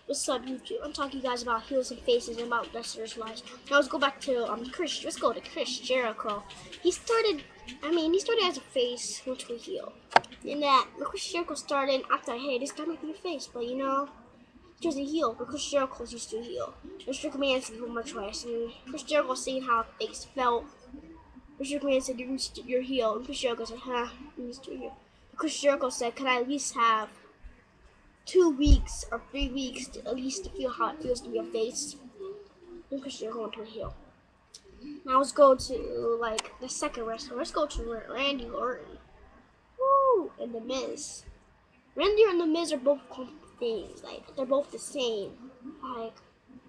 What's up, YouTube? I'm talking to you guys about heels and faces and about wrestlers' lives. Now let's go back to Chris. Let's go to Chris Jericho. He started as a face, went to a heel. And that Chris Jericho started after, hey, this guy might be a face, but you know, he was a heel. But Chris Jericho's used to a heel. Mr. McMahon said much worse. And Chris Jericho seeing how a face felt. Mr. McMahon said you're heel. And Chris Jericho said, huh, I'm used to a heel. Chris Jericho said, can I at least have 2 weeks or 3 weeks to at least to feel how it feels to be a face? And Chris Jericho went to a heel. Now let's go to like the second wrestler. Let's go to Randy Orton. Woo! And The Miz. Randy and The Miz are both things. Like they're both the same. Like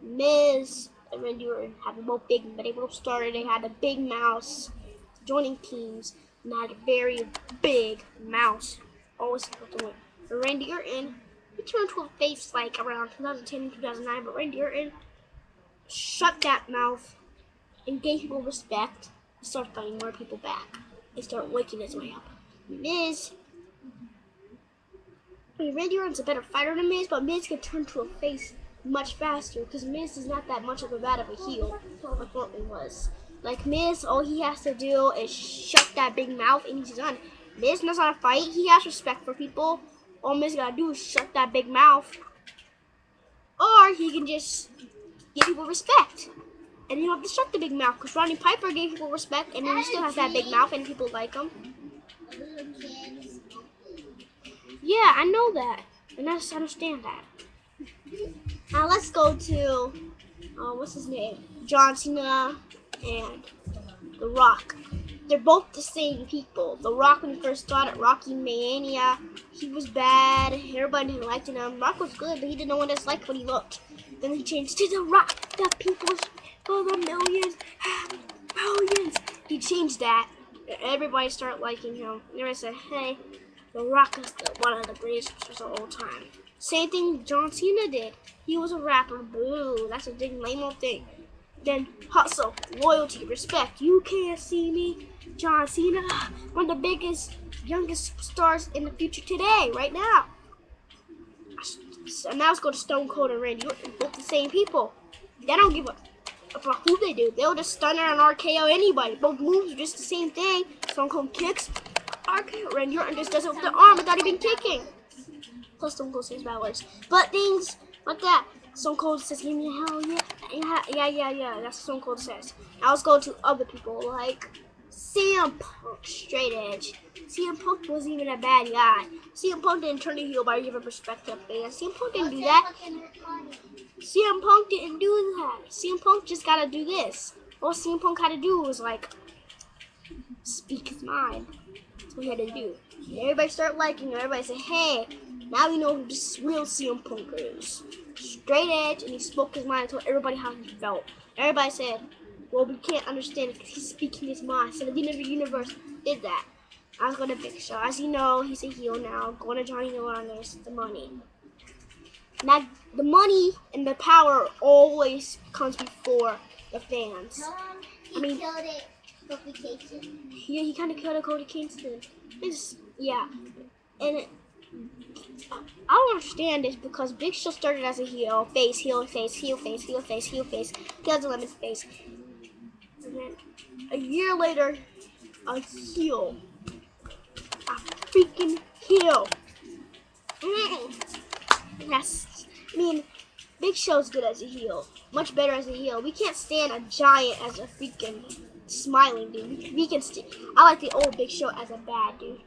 Miz and Randy Orton have both big, but they both started. They had a big mouse joining teams and had a very big mouse. Always supposed to win. But Randy Orton, he turned to a face like around 2010 and 2009. But Randy Orton shut that mouth and gave people respect and started fighting more people back and started waking his way up. Randy Orton's a better fighter than Miz, but Miz can turn to a face much faster because Miz is not that much of a bad of a heel like Orton was. Like Miz, all he has to do is shut that big mouth and he's done. Miz knows how to fight. He has respect for people. All Miz gotta do is shut that big mouth, or he can just give people respect. And you don't have to shut the big mouth because Roddy Piper gave people respect and then he still has that big mouth and people like him. Yeah, I know that. And I just understand that. Now let's go to, what's his name? John Cena and The Rock. They're both the same people. The Rock, when he first started Rocky Mania, he was bad. Everybody didn't like him. Rock was good, but he didn't know what it's like when he looked. Then he changed to The Rock, the people's for the millions. He changed that. Everybody started liking him. Everybody said, hey, The Rock is one of the greatest wrestlers of all time. Same thing John Cena did. He was a rapper. Boo. That's a big lame old thing. Then hustle, loyalty, respect. You can't see me. John Cena, one of the biggest, youngest stars in the future today, right now. And now let's go to Stone Cold and Randy Orton. Both the same people. They don't give a about who they do. They'll just stunner and RKO anybody. Both moves are just the same thing. Stone Cold kicks, RKO. Randy Orton just does it with the arm without even kicking. Plus Stone Cold says bad words. But things like that. Stone Cold says, give me a hell yeah. Yeah. That's what Stone Cold says. Now let's go to other people like CM Punk, straight edge. CM Punk wasn't even a bad guy. CM Punk didn't turn the heel by giving perspective. CM Punk didn't do that. CM Punk didn't do that. CM Punk just gotta do this. All CM Punk had to do was like speak his mind. That's what he had to do. And everybody started liking him. Everybody said, hey, now we know who this real CM Punk is. Straight edge, and he spoke his mind and told everybody how he felt. Everybody said, well, we can't understand it because he's speaking his mind. So the universe did that. I was going to Big Show. As you know, he's a heel now. Going to Johnny Gargano's the money. Now, the money and the power always comes before the fans. He killed it, Kofi Kingston. Yeah, he kind of killed Kofi Kingston. Yeah. And I don't understand this because Big Show started as a heel, face, heel, face, heel, face, heel, face, heel, face. 2011 face. And then a year later, a heel. A freaking heel. Big Show's good as a heel. Much better as a heel. We can't stand a giant as a freaking smiling dude. I like the old Big Show as a bad dude.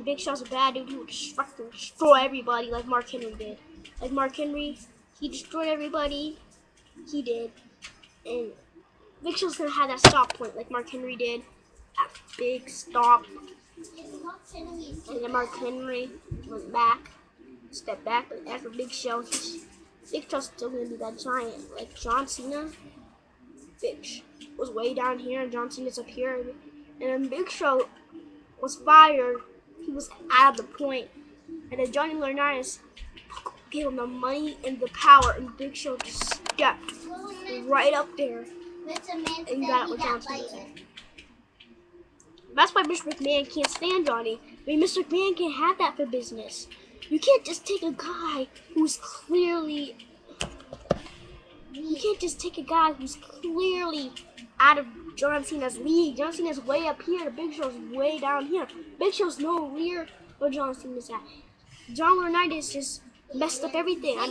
Big Show's a bad dude who would destroy everybody like Mark Henry did. Like Mark Henry, he destroyed everybody. He did. And Big Show's gonna have that stop point like Mark Henry did. That big stop. And then Mark Henry went back, stepped back, but after Big Show, Big Show's still gonna be that giant. Like John Cena, Big Show was way down here and John Cena's up here. And then Big Show was fired. He was out of the point. And then Johnny Laurinaitis gave him the money and the power, and Big Show just stepped right up there and got it with John Cena. That's why Mr. McMahon can't stand Johnny. Mr. McMahon can't have that for business. You can't just take a guy who's clearly You can't just take a guy who's clearly out of John Cena's league. John Cena's way up here. The Big Show's way down here. Big Show's nowhere where John Cena's at. John Laurinaitis just messed up everything. I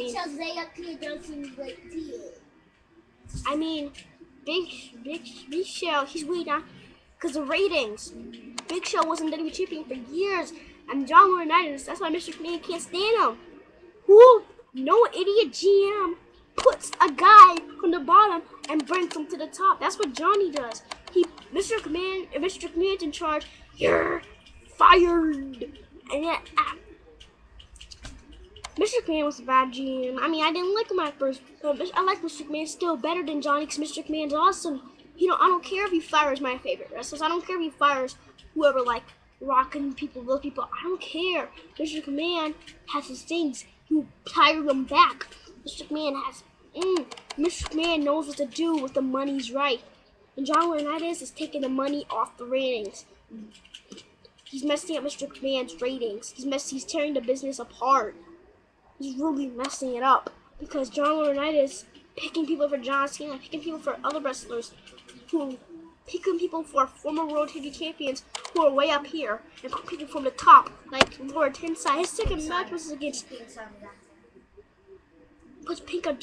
mean, Big Show, he's way down because of ratings. Big Show wasn't WWE champion for years, and John Laurinaitis, that's why Mr. McMahon can't stand him. Who? No idiot GM puts a guy from the bottom and brings him to the top. That's what Johnny does. Mr. McMahon's in charge. You're fired. And yet, Mr. McMahon was a bad GM. I mean, I didn't like him at first, but I like Mr. McMahon still better than Johnny because Mr. McMahon's awesome. I don't care if he fires my favorite wrestlers. I don't care if he fires whoever, like Rock and people, those people. I don't care. Mr. McMahon has his things. He hire them back. Mr. McMahon Mr. McMahon knows what to do with the money's right. And John Laurinaitis is taking the money off the ratings. He's messing up Mr. McMahon's ratings. He's tearing the business apart. He's really messing it up because John Laurinaitis picking people for John Cena, picking people for other wrestlers, picking people for former World TV champions who are way up here, and picking people from the top, like Lord Tensai. His second match was against puts pink on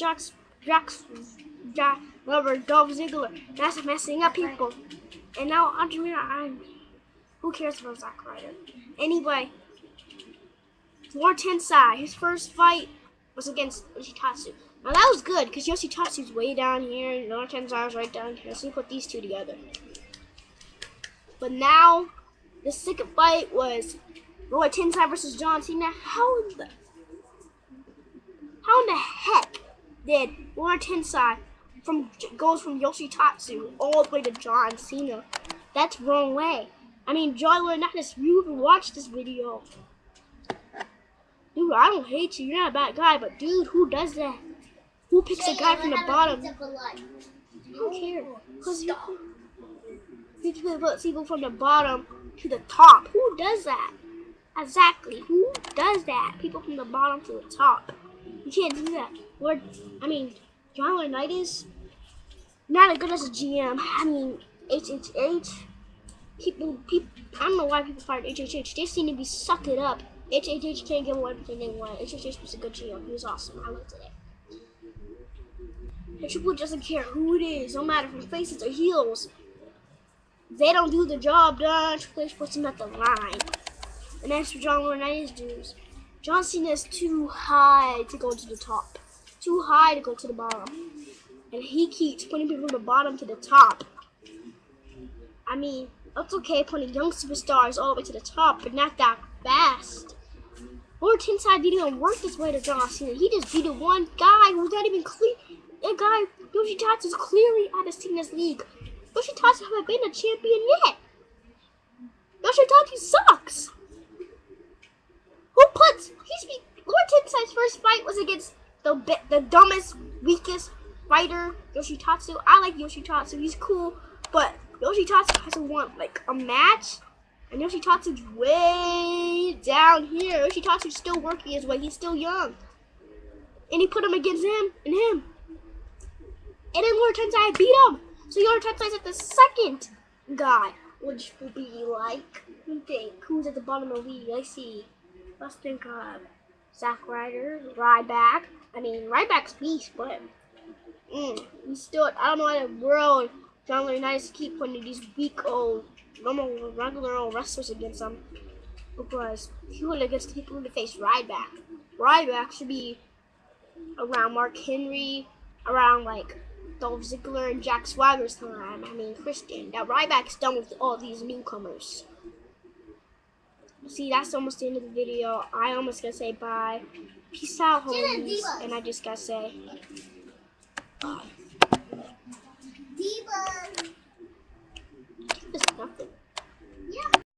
whatever, Dolph Ziggler. That's messing up people. And now who cares about Zack Ryder? Anyway, Lord Tensai, his first fight was against Yoshitatsu. Now that was good because Yoshitatsu's way down here and Lord Tensai was right down here. So we put these two together. But now the second fight was Lord Tensai versus John Cena. How in the heck did Lord Tensai goes from Yoshitatsu all the way to John Cena? That's the wrong way. I mean, John Laurinaitis, you can watch this video. Dude, I don't hate you. You're not a bad guy, but dude, who does that? Who picks a guy from the bottom? I don't care. Because you put people from the bottom to the top. Who does that? Exactly. Who does that? People from the bottom to the top. You can't do that. John Laurinaitis, not as good as a GM. I mean, HHH. I don't know why people fired HHH. They seem to be suck it up. HHH can't give away everything they want. HHH was a good GM. He was awesome. I liked it. And Triple H doesn't care who it is, no matter from faces or heels. They don't do the job done. Triple H puts them at the line. And that's what John Laurinaitis does. John Cena is too high to go to the top. Too high to go to the bottom. And he keeps putting people from the bottom to the top. I mean, it's okay putting young superstars all the way to the top, but not that fast. Lord Tensai didn't even work this way to John Cena. He just beat one guy who's not even clear. That guy, Yoshitatsu, is clearly out of Cena's league. Yoshitatsu hasn't been a champion yet. Yoshitatsu sucks. Lord Tensai's first fight was against the dumbest, weakest fighter, Yoshitatsu. I like Yoshitatsu. He's cool, but Yoshitatsu hasn't won like a match. And Yoshitatsu's way down here. Yoshitatsu's still working his way. He's still young. And he put him against him and him. And then Lord Tensai beat him. So Lord Tensai's at the second guy. Which will be like, who's at the bottom of the league? I see. Let's think of Zack Ryder, Ryback. I mean, Ryback's beast, but he's still, I don't know why the world John Laurinaitis keep putting these weak old, normal, regular old wrestlers against him. Because he went against the people who face Ryback. Ryback should be around Mark Henry, around like Dolph Ziggler and Jack Swagger's time. I mean, Christian. Now Ryback's done with all these newcomers. See, that's almost the end of the video. I almost gotta say bye. Peace out, homies. And I just gotta say bye. There's nothing.